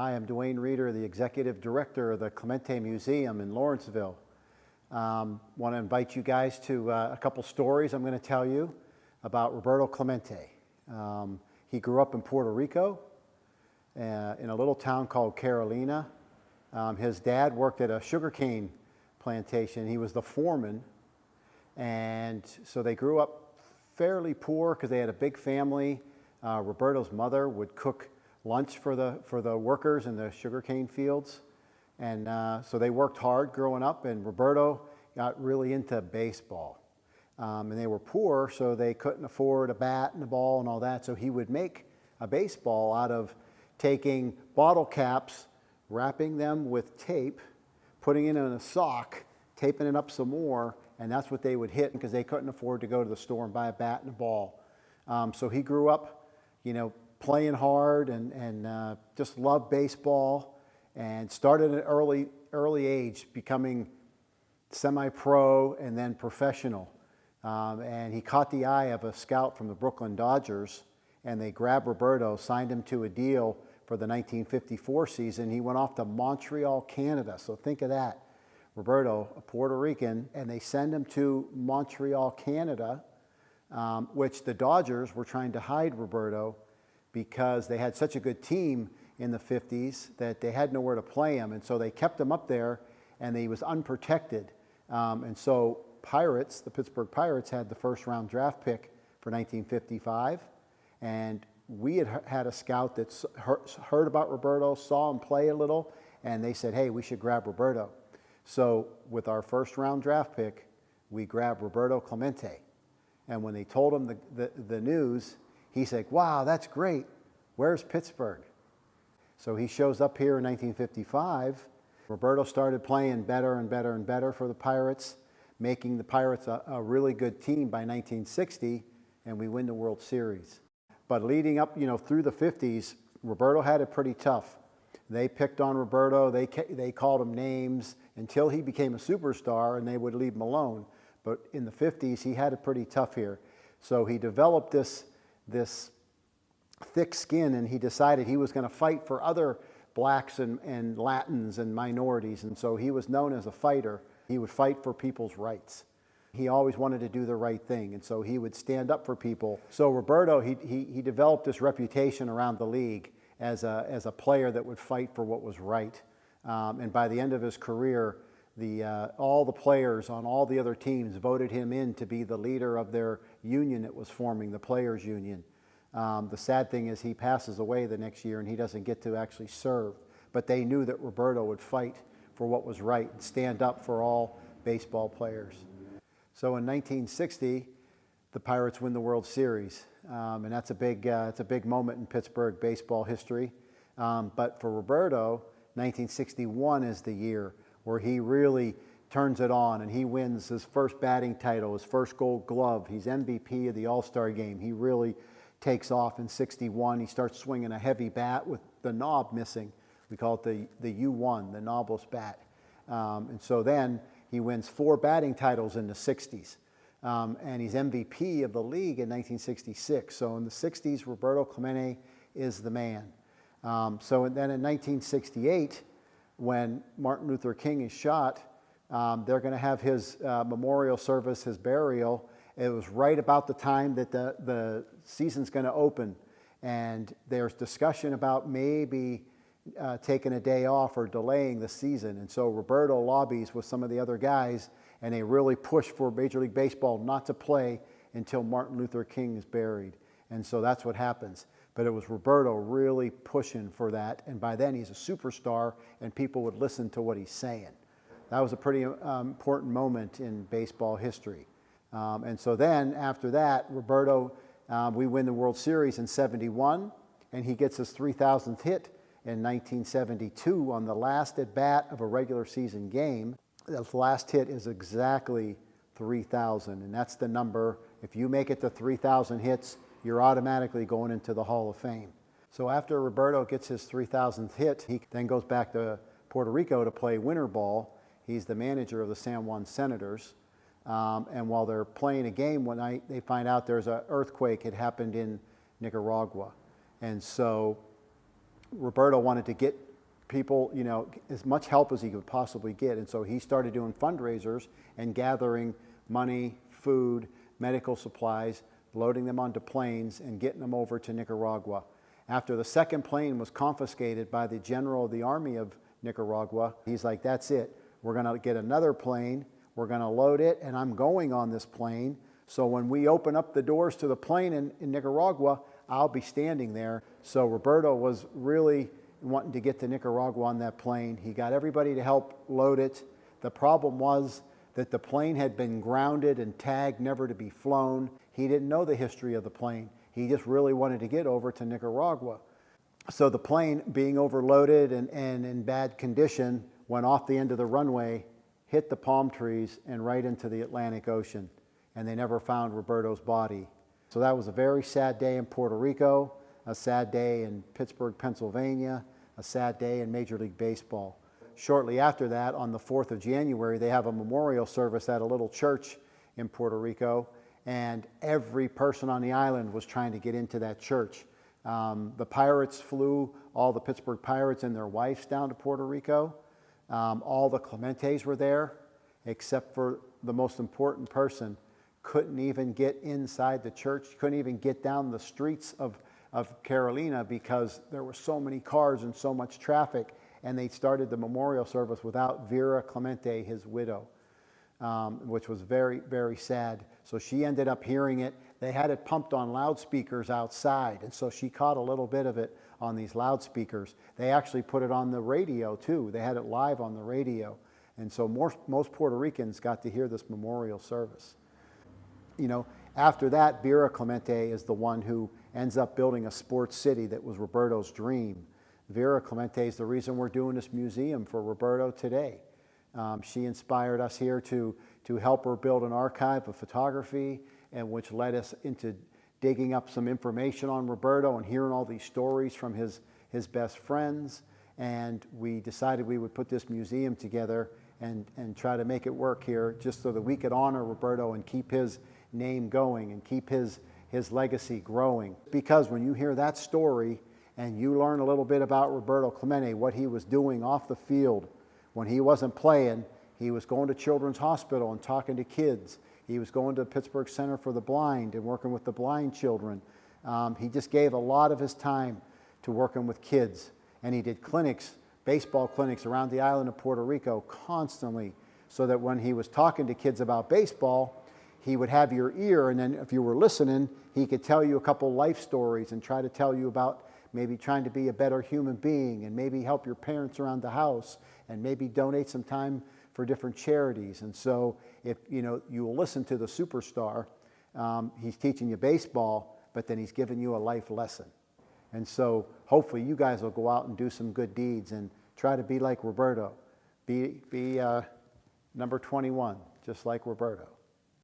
Hi, I'm Dwayne Reeder, the Executive Director of the Clemente Museum in Lawrenceville. Want to invite you guys to a couple stories I'm going to tell you about Roberto Clemente. He grew up in Puerto Rico in a little town called Carolina. His dad worked at a sugarcane plantation. He was the foreman, and so they grew up fairly poor because they had a big family. Roberto's mother would cook lunch for the workers in the sugarcane fields, and so they worked hard growing up, and Roberto got really into baseball. And they were poor, so they couldn't afford a bat and a ball and all that, so he would make a baseball out of taking bottle caps, wrapping them with tape, putting it in a sock, taping it up some more, and that's what they would hit because they couldn't afford to go to the store and buy a bat and a ball. So he grew up, playing hard and just loved baseball, and started at an early age, becoming semi-pro and then professional. And he caught the eye of a scout from the Brooklyn Dodgers, and they grabbed Roberto, signed him to a deal for the 1954 season. He went off to Montreal, Canada. So think of that. Roberto, a Puerto Rican, and they send him to Montreal, Canada, which the Dodgers were trying to hide Roberto because they had such a good team in the 50s that they had nowhere to play him. And so they kept him up there, and he was unprotected. And so the Pittsburgh Pirates had the first-round draft pick for 1955. And we had a scout that heard about Roberto, saw him play a little, and they said, hey, we should grab Roberto. So with our first-round draft pick, we grabbed Roberto Clemente. And when they told him the news, he said, wow, that's great. Where's Pittsburgh? So he shows up here in 1955. Roberto started playing better and better and better for the Pirates, making the Pirates a really good team by 1960, and we win the World Series. But leading up, through the 50s, Roberto had it pretty tough. They picked on Roberto. They called him names until he became a superstar, and they would leave him alone. But in the 50s, he had it pretty tough here. So he developed this thick skin, and he decided he was going to fight for other blacks and Latins and minorities. And so he was known as a fighter. He would fight for people's rights. He always wanted to do the right thing, and so he would stand up for people. So Roberto, he developed this reputation around the league as a player that would fight for what was right. And by the end of his career, all the players on all the other teams voted him in to be the leader of their union that was forming, the Players Union. The sad thing is he passes away the next year and he doesn't get to actually serve. But they knew that Roberto would fight for what was right and stand up for all baseball players. So in 1960, the Pirates win the World Series, and that's a big moment in Pittsburgh baseball history. But for Roberto, 1961 is the year where he really turns it on, and he wins his first batting title, his first Gold Glove. He's MVP of the All-Star game. He really takes off in 61. He starts swinging a heavy bat with the knob missing. We call it the U1, the knobless bat. And so then he wins 4 batting titles in the 60s. And he's MVP of the league in 1966. So in the 60s, Roberto Clemente is the man. So then in 1968, when Martin Luther King is shot, they're going to have his memorial service, his burial. It was right about the time that the season's going to open. And there's discussion about maybe taking a day off or delaying the season. And so Roberto lobbies with some of the other guys, and they really push for Major League Baseball not to play until Martin Luther King is buried. And so that's what happens. But it was Roberto really pushing for that. And by then he's a superstar, and people would listen to what he's saying. That was a pretty important moment in baseball history. And so then after that, Roberto, we win the World Series in '71, and he gets his 3,000th hit in 1972 on the last at bat of a regular season game. The last hit is exactly 3,000, and that's the number. If you make it to 3,000 hits, you're automatically going into the Hall of Fame. So after Roberto gets his 3,000th hit, he then goes back to Puerto Rico to play winter ball. He's the manager of the San Juan Senators. And while they're playing a game one night, they find out there's an earthquake had happened in Nicaragua. And so Roberto wanted to get people, as much help as he could possibly get. And so he started doing fundraisers and gathering money, food, medical supplies, loading them onto planes and getting them over to Nicaragua. After the second plane was confiscated by the general of the army of Nicaragua, he's like, that's it. We're going to get another plane. We're going to load it, and I'm going on this plane. So when we open up the doors to the plane in Nicaragua, I'll be standing there. So Roberto was really wanting to get to Nicaragua on that plane. He got everybody to help load it. The problem was that the plane had been grounded and tagged never to be flown. He didn't know the history of the plane. He just really wanted to get over to Nicaragua. So the plane, being overloaded and in bad condition, went off the end of the runway, hit the palm trees, and right into the Atlantic Ocean. And they never found Roberto's body. So that was a very sad day in Puerto Rico, a sad day in Pittsburgh, Pennsylvania, a sad day in Major League Baseball. Shortly after that, on the 4th of January, they have a memorial service at a little church in Puerto Rico, and every person on the island was trying to get into that church. The Pirates flew all the Pittsburgh Pirates and their wives down to Puerto Rico. All the Clementes were there, except for the most important person. Couldn't even get inside the church, couldn't even get down the streets of Carolina because there were so many cars and so much traffic, and they started the memorial service without Vera Clemente, his widow, which was very, very sad. So she ended up hearing it. They had it pumped on loudspeakers outside, and so she caught a little bit of it on these loudspeakers. They actually put it on the radio too. They had it live on the radio, and so most Puerto Ricans got to hear this memorial service. After that, Vera Clemente is the one who ends up building a sports city that was Roberto's dream. Vera Clemente is the reason we're doing this museum for Roberto today. She inspired us here to help her build an archive of photography, and which led us into digging up some information on Roberto and hearing all these stories from his best friends. And we decided we would put this museum together and try to make it work here just so that we could honor Roberto and keep his name going and keep his legacy growing. Because when you hear that story and you learn a little bit about Roberto Clemente, what he was doing off the field when he wasn't playing, he was going to Children's Hospital and talking to kids. He was going to Pittsburgh Center for the Blind and working with the blind children. He just gave a lot of his time to working with kids. And he did clinics, baseball clinics around the island of Puerto Rico constantly, so that when he was talking to kids about baseball, he would have your ear, and then if you were listening, he could tell you a couple life stories and try to tell you about maybe trying to be a better human being and maybe help your parents around the house and maybe donate some time for different charities. And so if you will listen to the superstar, he's teaching you baseball, but then he's giving you a life lesson. And so hopefully you guys will go out and do some good deeds and try to be like Roberto. Be number 21, just like Roberto.